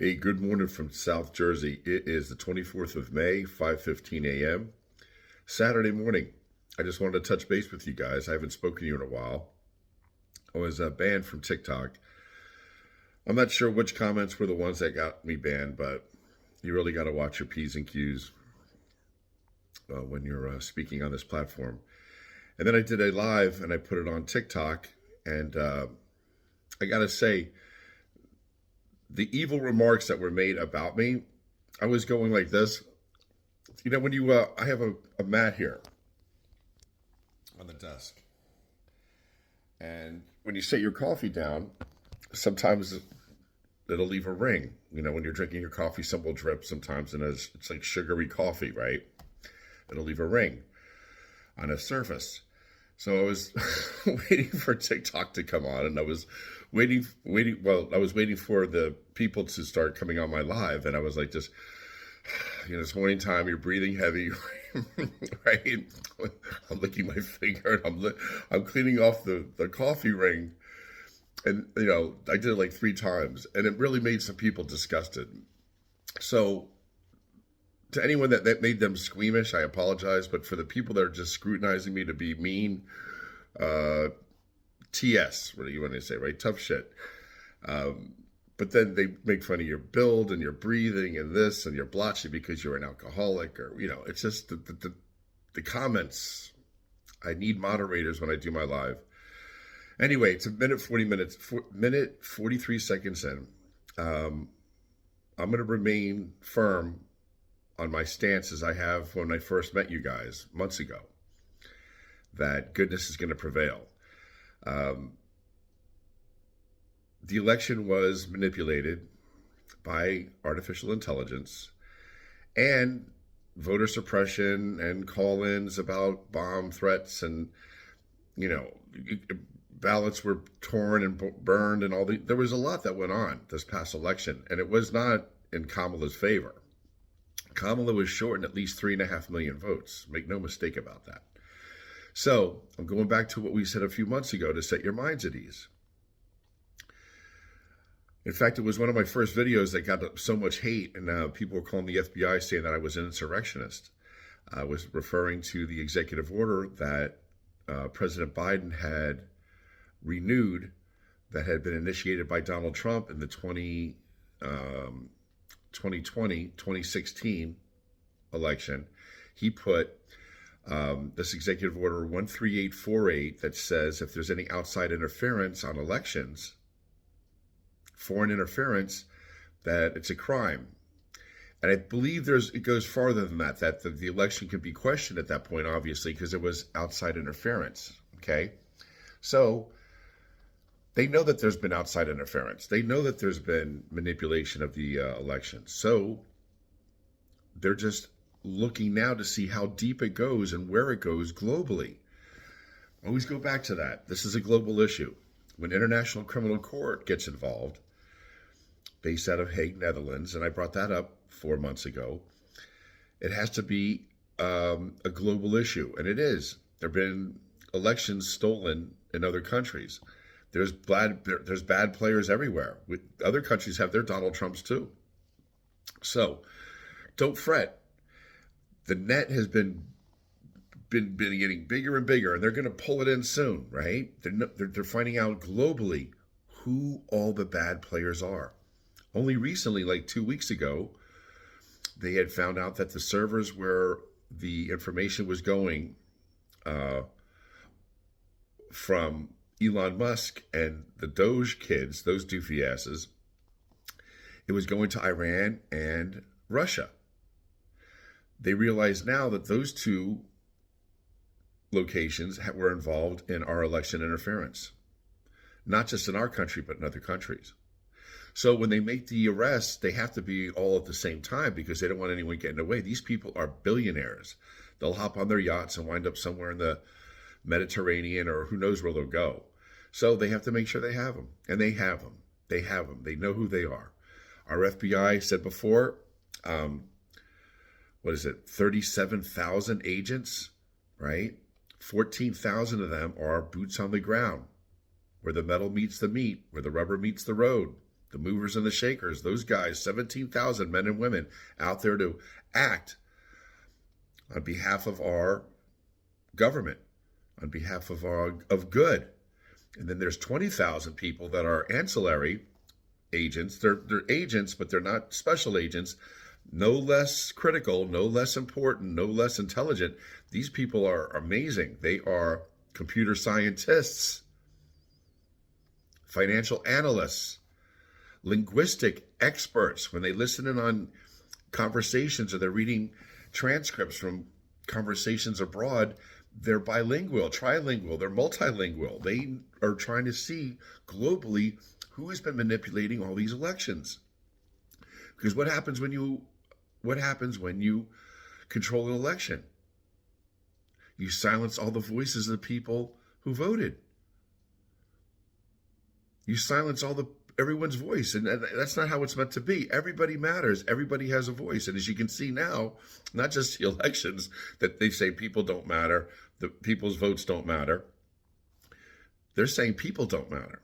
Hey, good morning from South Jersey. It is the 24th of May, 5:15 a.m. Saturday morning. I just wanted to touch base with you guys. I haven't spoken to you in a while. I was banned from TikTok. I'm not sure which comments were the ones that got me banned, but you really got to watch your P's and Q's when you're speaking on this platform. And then I did a live and I put it on TikTok. And I got to say, the evil remarks that were made about me, I was going like this. You know, when you, I have a mat here on the desk. And when you set your coffee down, sometimes it'll leave a ring. You know, when you're drinking your coffee, some will drip sometimes, and it's like sugary coffee, right? It'll leave a ring on a surface. So I was waiting for TikTok to come on, and I was waiting. Well, I was waiting for the people to start coming on my live, and I was like, just, it's morning time. You're breathing heavy, right? I'm licking my finger, and I'm cleaning off the coffee ring, and I did it like 3 times, and it really made some people disgusted. So, to anyone that made them squeamish, I apologize. But for the people that are just scrutinizing me to be mean, TS, what do you want to say, right? Tough shit. But then they make fun of your build and your breathing and this and your blotchy because you're an alcoholic, or, it's just the comments. I need moderators when I do my live. Anyway, it's a minute 43 seconds in. I'm going to remain firm on my stance as I have when I first met you guys months ago, that goodness is going to prevail. The election was manipulated by artificial intelligence and voter suppression and call-ins about bomb threats, and ballots were torn and burned, and there was a lot that went on this past election, and it was not in Kamala's favor. Kamala was short in at least 3.5 million votes. Make no mistake about that. So I'm going back to what we said a few months ago to set your minds at ease. In fact, it was one of my first videos that got so much hate, and people were calling the FBI saying that I was an insurrectionist. I was referring to the executive order that President Biden had renewed, that had been initiated by Donald Trump in the 2016 election. He put this executive order 13848 that says if there's any outside interference on elections, foreign interference, that it's a crime. And I believe it goes farther than that the election could be questioned at that point, obviously, because it was outside interference. Okay, so they know that there's been outside interference. They know that there's been manipulation of the election. So they're just looking now to see how deep it goes and where it goes globally. Always go back to that. This is a global issue. When International Criminal Court gets involved, based out of Hague, Netherlands, and I brought that up 4 months ago, it has to be a global issue, and it is. There have been elections stolen in other countries. There's bad players everywhere. Other countries have their Donald Trumps too. So don't fret. The net has been getting bigger and bigger, and they're going to pull it in soon, right? They're finding out globally who all the bad players are. Only recently, like 2 weeks ago, they had found out that the servers where the information was going from Elon Musk and the Doge kids, those doofy asses, it was going to Iran and Russia. They realize now that those two locations were involved in our election interference, not just in our country, but in other countries. So when they make the arrests, they have to be all at the same time because they don't want anyone getting away. These people are billionaires. They'll hop on their yachts and wind up somewhere in the Mediterranean, or who knows where they'll go. So they have to make sure they have them. And they have them. They have them. They know who they are. Our FBI said before, 37,000 agents, right? 14,000 of them are boots on the ground, where the metal meets the meat, where the rubber meets the road. the movers and the shakers, those guys, 17,000 men and women out there to act on behalf of our government, on behalf of good. And then there's 20,000 people that are ancillary agents. They're agents, but they're not special agents. No less critical, no less important, no less intelligent. These people are amazing. They are computer scientists, financial analysts, linguistic experts. When they listen in on conversations or they're reading transcripts from conversations abroad, they're bilingual, trilingual, they're multilingual. They are trying to see globally who has been manipulating all these elections. Because what happens when you control an election? You silence all the voices of the people who voted. You silence everyone's voice, and that's not how it's meant to be. Everybody matters. Everybody has a voice. And as you can see now, not just the elections, that they say people don't matter, the people's votes don't matter. They're saying people don't matter.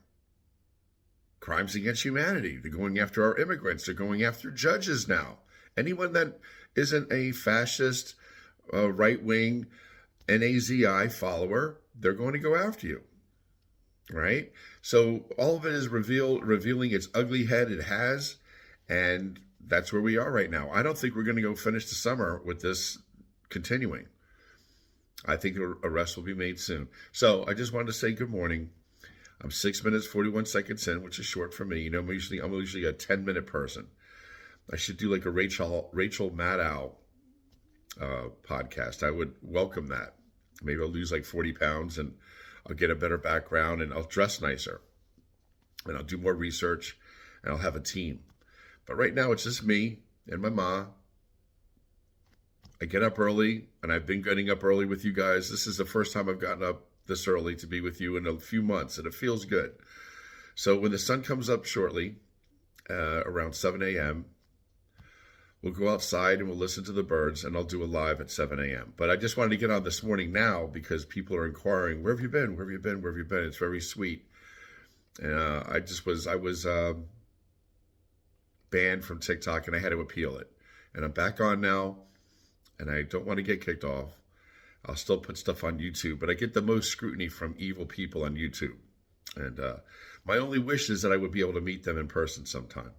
Crimes against humanity. They're going after our immigrants. They're going after judges now. Anyone that isn't a fascist, right-wing, NAZI follower, they're going to go after you. Right? So all of it is revealing its ugly head it has, and that's where we are right now. I don't think we're going to go finish the summer with this continuing. I think arrests will be made soon. So I just wanted to say good morning. I'm 6 minutes, 41 seconds in, which is short for me. You know, I'm usually a 10-minute person. I should do like a Rachel Maddow podcast. I would welcome that. Maybe I'll lose like 40 pounds and I'll get a better background and I'll dress nicer and I'll do more research and I'll have a team. But right now it's just me and my ma. I get up early and I've been getting up early with you guys. This is the first time I've gotten up this early to be with you in a few months and it feels good. So when the sun comes up shortly, around 7 a.m., we'll go outside and we'll listen to the birds and I'll do a live at 7 a.m. But I just wanted to get on this morning now because people are inquiring, where have you been? Where have you been? Where have you been? It's very sweet. And I was banned from TikTok and I had to appeal it. And I'm back on now and I don't want to get kicked off. I'll still put stuff on YouTube, but I get the most scrutiny from evil people on YouTube. And my only wish is that I would be able to meet them in person sometime.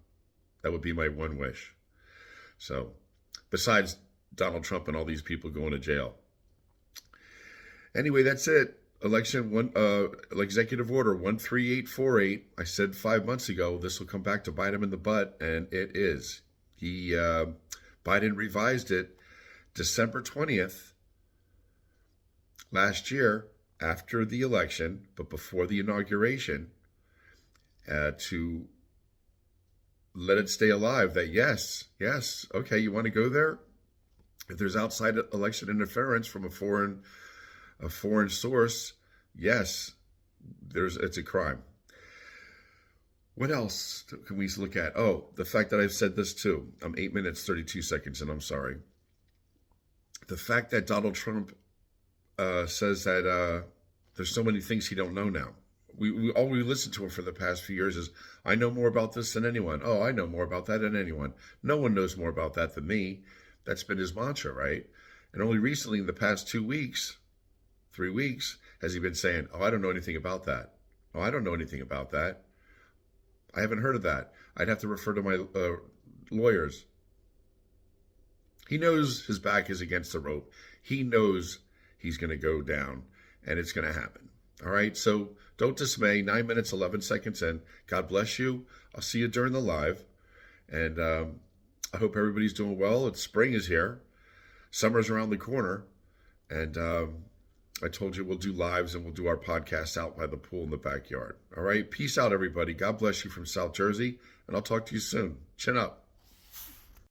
That would be my one wish. So, besides Donald Trump and all these people going to jail. Anyway, that's it. Executive Order 13848. I said 5 months ago this will come back to bite him in the butt, and it is. Biden revised it December 20th last year after the election, but before the inauguration, to let it stay alive that yes, okay, you want to go there? If there's outside election interference from a foreign source, yes, it's a crime. What else can we look at? Oh, the fact that I've said this too. I'm 8 minutes, 32 seconds, and I'm sorry. The fact that Donald Trump says that there's so many things he don't know now. All we listened to him for the past few years is, I know more about this than anyone. Oh, I know more about that than anyone. No one knows more about that than me. That's been his mantra, right? And only recently, in the past 2 weeks, 3 weeks, has he been saying, oh, I don't know anything about that. Oh, I don't know anything about that. I haven't heard of that. I'd have to refer to my lawyers. He knows his back is against the rope. He knows he's going to go down, and it's going to happen. All right, so don't dismay. 9 minutes, 11 seconds in. God bless you. I'll see you during the live. And I hope everybody's doing well. Spring is here. Summer's around the corner. And I told you we'll do lives and we'll do our podcasts out by the pool in the backyard. All right, peace out, everybody. God bless you from South Jersey. And I'll talk to you soon. Chin up.